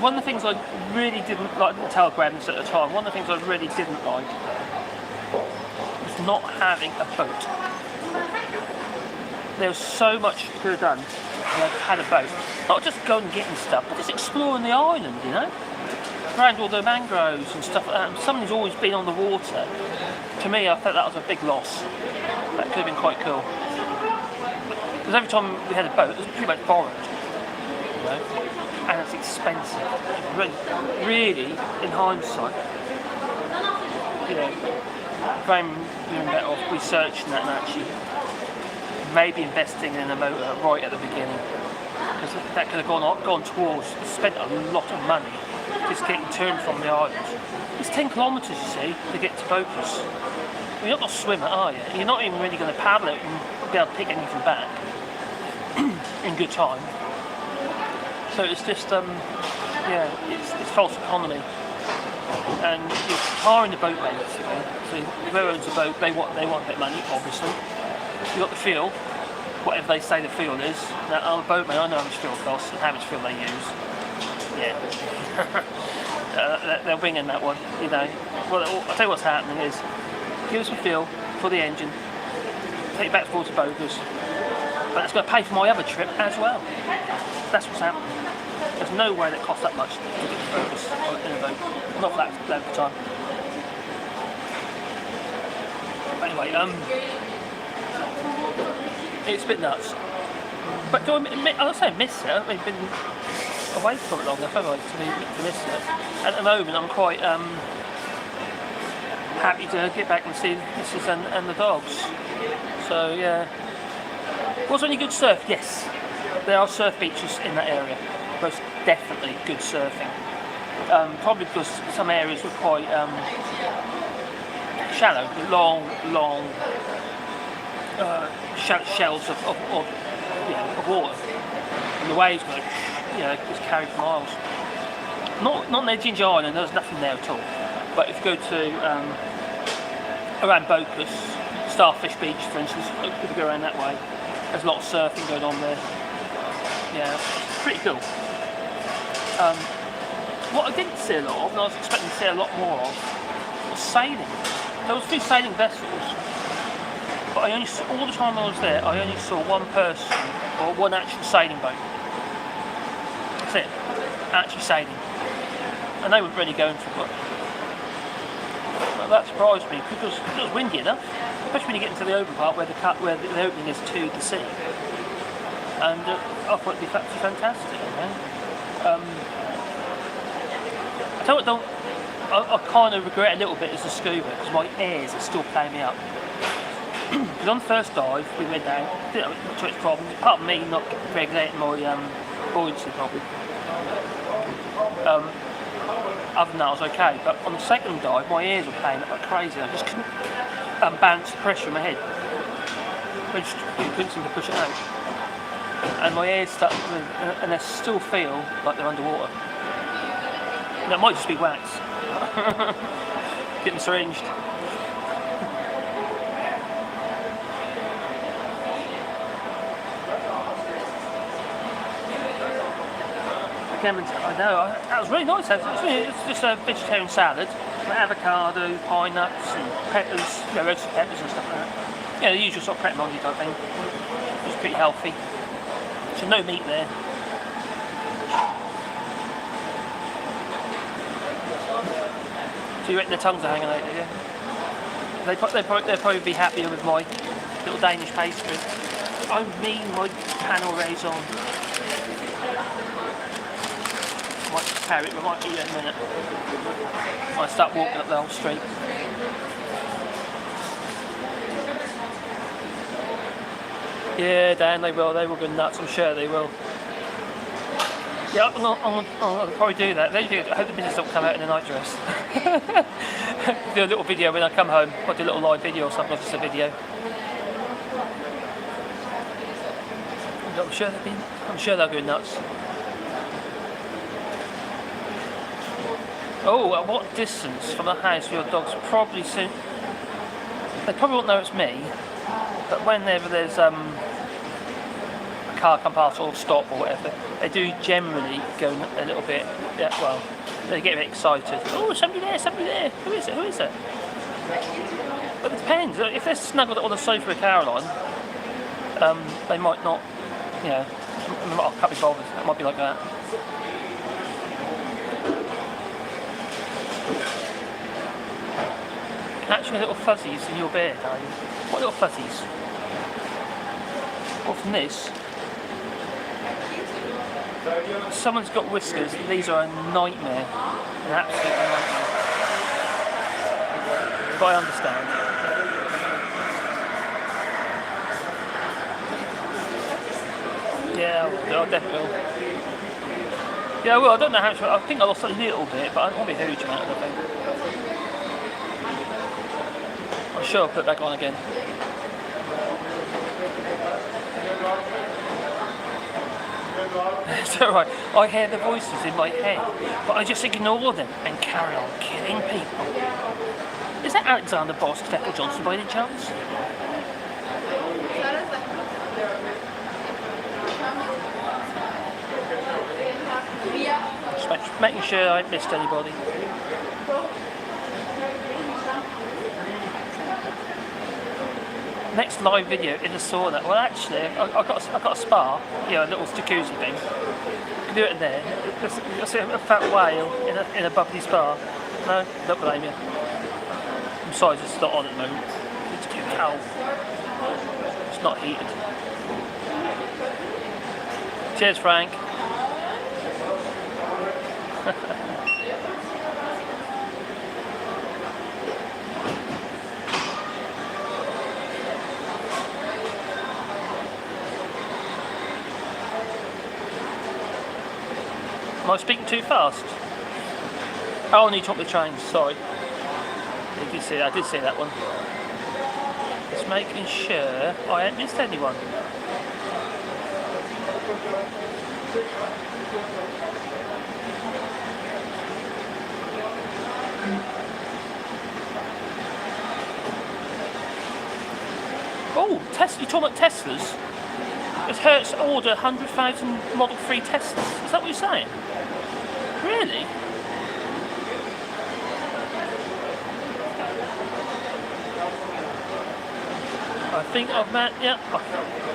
One of the things I really didn't like, I didn't tell Grandis at the time, one of the things I really didn't like was not having a boat. There was so much you could have done if I had a boat. Not just going and getting stuff, but just exploring the island, you know? Around all the mangroves and stuff like that. And something's always been on the water. To me, I felt that was a big loss. That could have been quite cool. Because every time we had a boat, it was pretty much borrowed. You know? And it's expensive. Really, in hindsight, you know, I'm better off researching that and actually maybe investing in a motor right at the beginning, because that could have gone towards, spent a lot of money just getting turned from the island. It's 10 kilometres, you see, to get to Bocas. You're not going to swim it, are you? You're not even really going to paddle it and be able to pick anything back in good time. So it's just, it's false economy. And you're hiring the boat basically. So whoever owns the boat, they want a bit of money, obviously. You've got the fuel, whatever they say the fuel is. Now, I'm a boatman, I know how much fuel costs and how much fuel they use. Yeah. They'll bring in that one, you know. Well, I'll tell you what's happening is, give us some fuel for the engine, take it back towards the Bocas, but it's going to pay for my other trip as well. That's what's happening. There's no way that costs that much to get to Bocas in a boat. Not for that length of time. But anyway, it's a bit nuts. But do I'll say I miss it. I've been away from it long enough, haven't I, to miss it. At the moment, I'm quite happy to get back and see Mrs. and the dogs. So yeah. Was there any good surf? Yes. There are surf beaches in that area. Most definitely good surfing. Probably because some areas were quite shallow, long shells of water, and the waves go, just carry for miles. Not near Ginger Island, there's nothing there at all. But if you go to around Bocas, Starfish Beach, for instance, if you go around that way, there's a lot of surfing going on there. Yeah, pretty cool. What I didn't see a lot of, and I was expecting to see a lot more of, was sailing. There was a few sailing vessels, but all the time I was there, I only saw one person or one actual sailing boat. That's it, actually sailing, and they were really going for it. Well, that surprised me because it was windy enough, especially when you get into the open part where the opening is to the sea, and I thought it'd be fantastic. I kind of regret a little bit as a scuba because my ears are still playing me up. Because on the first dive we went down, didn't have too much problems, apart from me not regulating my buoyancy probably. Other than that I was okay, but on the second dive my ears were playing up like crazy. I just couldn't balance the pressure in my head. I just couldn't seem to push it out. And my ears started to move, and I still feel like they're underwater. That might just be wax. Getting syringed. I know. That was really nice. It's just a vegetarian salad with avocado, pine nuts, and peppers, roasted peppers and stuff like that. Yeah, the usual sort of prep Monday type thing. It was pretty healthy. So no meat there. So you reckon their tongues are hanging out there, yeah? They'll probably be happier with my little Danish pastry. I mean my panel raison. Might carry it, we might eat it in a minute. Might start walking up the whole street. Yeah, Dan, they will go nuts, I'm sure they will. Yeah, I'll probably do that. I hope the business don't come out in a night dress. Do a little video when I come home. I'll do a little live video or something, not just a video. I'm sure they'll go nuts. Oh, at what distance from the house your dogs probably soon? They probably won't know it's me, but whenever there's a car come past or stop or whatever, they do generally go a little bit. Yeah, well, they get a bit excited. Oh, somebody there, somebody there. Who is it? Who is it? But it depends. If they're snuggled on the sofa with Caroline, they might not. You know, I can't be bothered. It might be like that. Catching little fuzzies in your bed, are you? What little fuzzies? What from this? Someone's got whiskers. These are a nightmare. An absolute nightmare. But I understand. Yeah, I definitely will. Yeah, well, I don't know how much. I think I lost a little bit, but it won't be a huge amount, I don't think. I'm sure I'll put it back on again. It's alright. I hear the voices in my head, but I just ignore them and carry on killing people. Is that Alexander Boss, Vettel Johnson by any chance? Just making sure I haven't missed anybody. Next live video in the sauna. Well, actually, I've got a spa, you know, a little jacuzzi thing. You can do it in there. You'll see a fat whale in a bubbly spa. No, don't blame you. I'm sorry, it's not on at the moment. It's too cold. It's not heated. Cheers, Frank. Am I speaking too fast? Oh, I need to talk the trains, sorry. I did see that one. Just making sure I haven't missed anyone. Oh, Tesla, you're talking about Teslas? It's Hertz order 100,000 Model 3 Teslas. Is that what you're saying? Really? I think I've met. Yeah,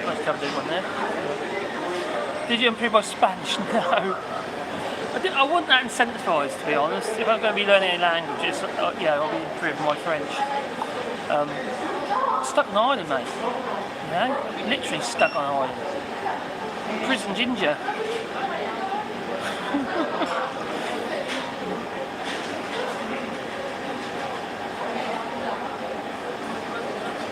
let's come do one there. Did you improve my Spanish? No. I wasn't that incentivised, to be honest. If I'm going to be learning any languages, yeah, I'll be improving my French. Stuck on Ireland, mate. You know, literally stuck on Ireland. Prison ginger.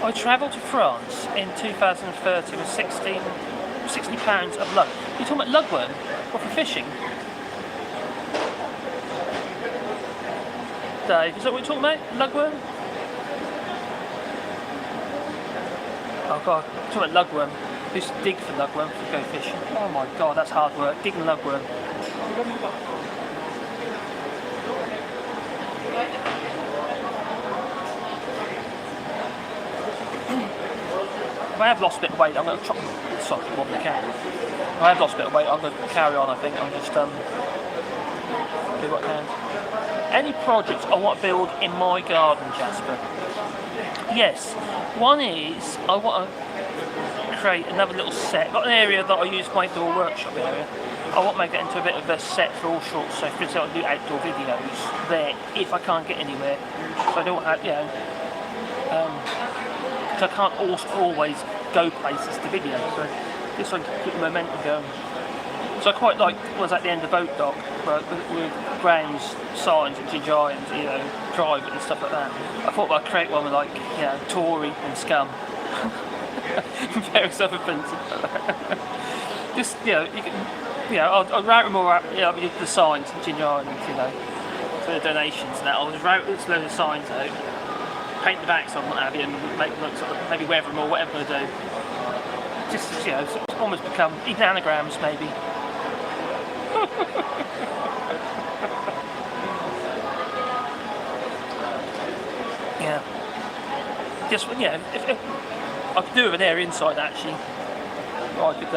I travelled to France in 2030 with £60 of lug. You're talking about lugworm? What, for fishing? Dave, is that what you're talking about? Lugworm? Oh god, I'm talking about lugworm. I used to dig for lugworm to go fishing. Oh my god, that's hard work, digging lugworm. if I have lost a bit of weight, I'm going to try. Sorry, what I can. If I have lost a bit of weight, I'm going to carry on. I think I'm just do what I can. Any projects I want to build in my garden, Jasper? Yes. One is I want to create another little set. I've got an area that I use for my outdoor workshop area. I want to make that into a bit of a set for Allshorts. So for example, I do outdoor videos there if I can't get anywhere. So I don't have, because I can't always go places to video. So this one can keep the momentum going. So I quite like was at the end of the boat dock with grounds, signs and ginger irons, private and stuff like that. I thought I'd create one with like, Tory and Scum. Various other things. Just, you can, I'll route them all out, the signs and ginger irons, for the donations and that. I'll just route this load of signs out, paint the backs on what have you, and make them look sort of, maybe weather them or whatever I'm going to do. Just, it's almost become, even anagrams maybe. Yeah. Just, if I could do with an area inside actually. I could,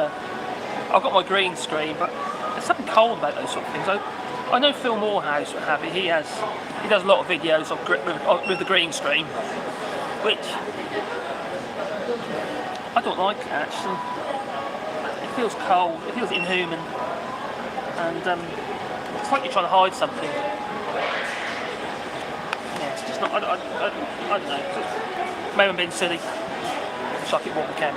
I've got my green screen, but there's something cold about those sort of things. I know Phil Morehouse would have it. He does a lot of videos with the green screen, which I don't like actually. It feels cold. It feels inhuman, and it's like you're trying to hide something. Yeah, it's just not. I don't know. Maybe I'm being silly. Suck it what we can.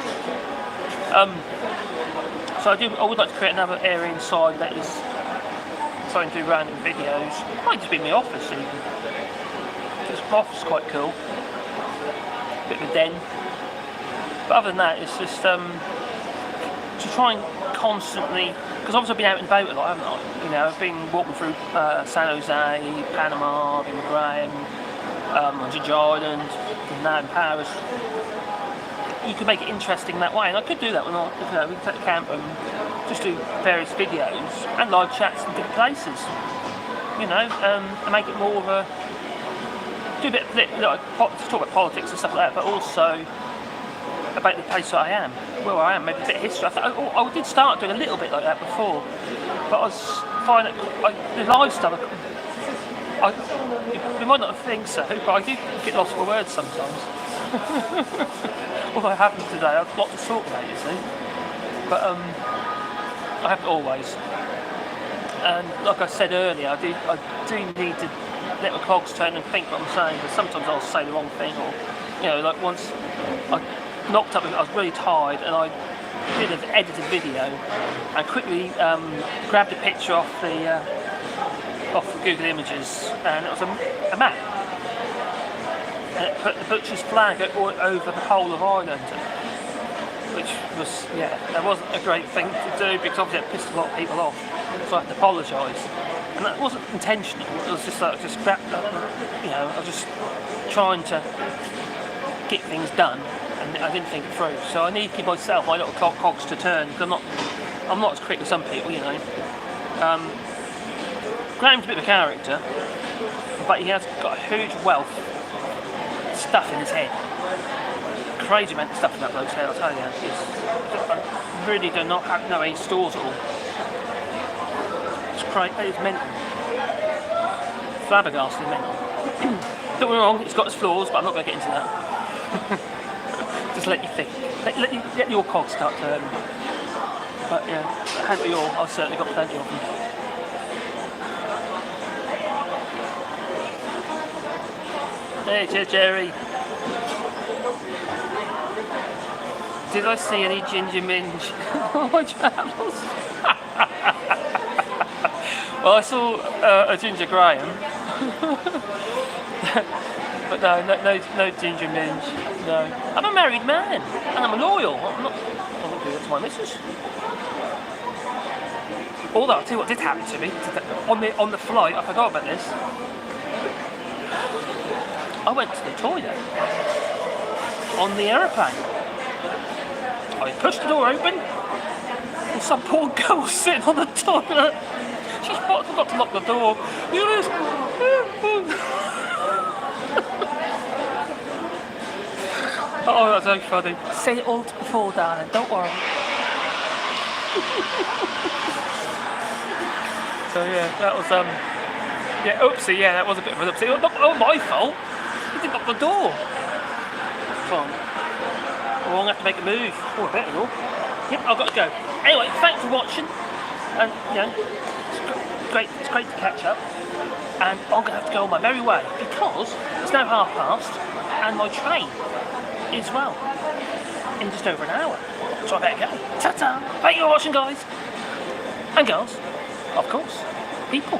So I would like to create another area inside that is something to do random videos. Might just be my office even. Because my office is quite cool. Bit of a den. But other than that, it's just to try and constantly, because obviously I've been out and about a lot, haven't I? I've been walking through San Jose, Panama, I've been with Graham, on Ginger Island, and now in Paris. You could make it interesting that way, and I could do that when we could take the camper and just do various videos and live chats in different places, and make it more of a do a bit of talk about politics and stuff like that, but also about the place that I am, where I am, maybe a bit of history. I did start doing a little bit like that before, but I was finding the live stuff. You might not think so, but I do get lost for words sometimes. Although I haven't today, I've got to talk about, you see. But I haven't always. And like I said earlier, I do need to let my cogs turn and think what I'm saying, because sometimes I'll say the wrong thing, or like once I knocked up, I was really tired, and I did an edited video and quickly grabbed a picture off the Google Images, and it was a map. And it put the butcher's flag over the whole of Ireland, which was, that wasn't a great thing to do, because obviously it pissed a lot of people off, so I had to apologise. And that wasn't intentional, it was just like, I was just trying to get things done, and I didn't think it through. So I need to give myself my little cogs to turn, because I'm not as quick as some people, Graham's a bit of a character, but he has got a huge wealth of stuff in his head. Crazy amount of stuff in that bloke's head, I'll tell you. I really do not know any stores at all. It's crazy, it's mental. Flabbergasted mental. Don't get me wrong, it's got its flaws, but I'm not going to get into that. Just let you think. Let your cogs start turning. But hand me all, I've certainly got plenty of them. Hey, Jerry. Did I see any ginger minge on my travels? Well, I saw a ginger Graham, but no ginger minge. No, I'm a married man and I'm loyal. I won't do that to my missus. Although I'll tell you what did happen to me on the flight. I forgot about this. I went to the toilet on the aeroplane. I pushed the door open, and some poor girl was sitting on the toilet. She forgot to lock the door. Oh, that's so funny. Say it all before, darling. Don't worry. So yeah, that was yeah, oopsie. Yeah, that was a bit of an oopsie. Not my fault. He didn't lock the door. Come on. Well, I'm gonna have to make a move. Oh, I better go. Yep, I've got to go. Anyway, thanks for watching. And you know, it's great to catch up. And I'm gonna have to go on my merry way because it's now 12:30, and my train is in just over an hour. So I better go. Ta-ta! Thank you for watching, guys and girls. Of course, people.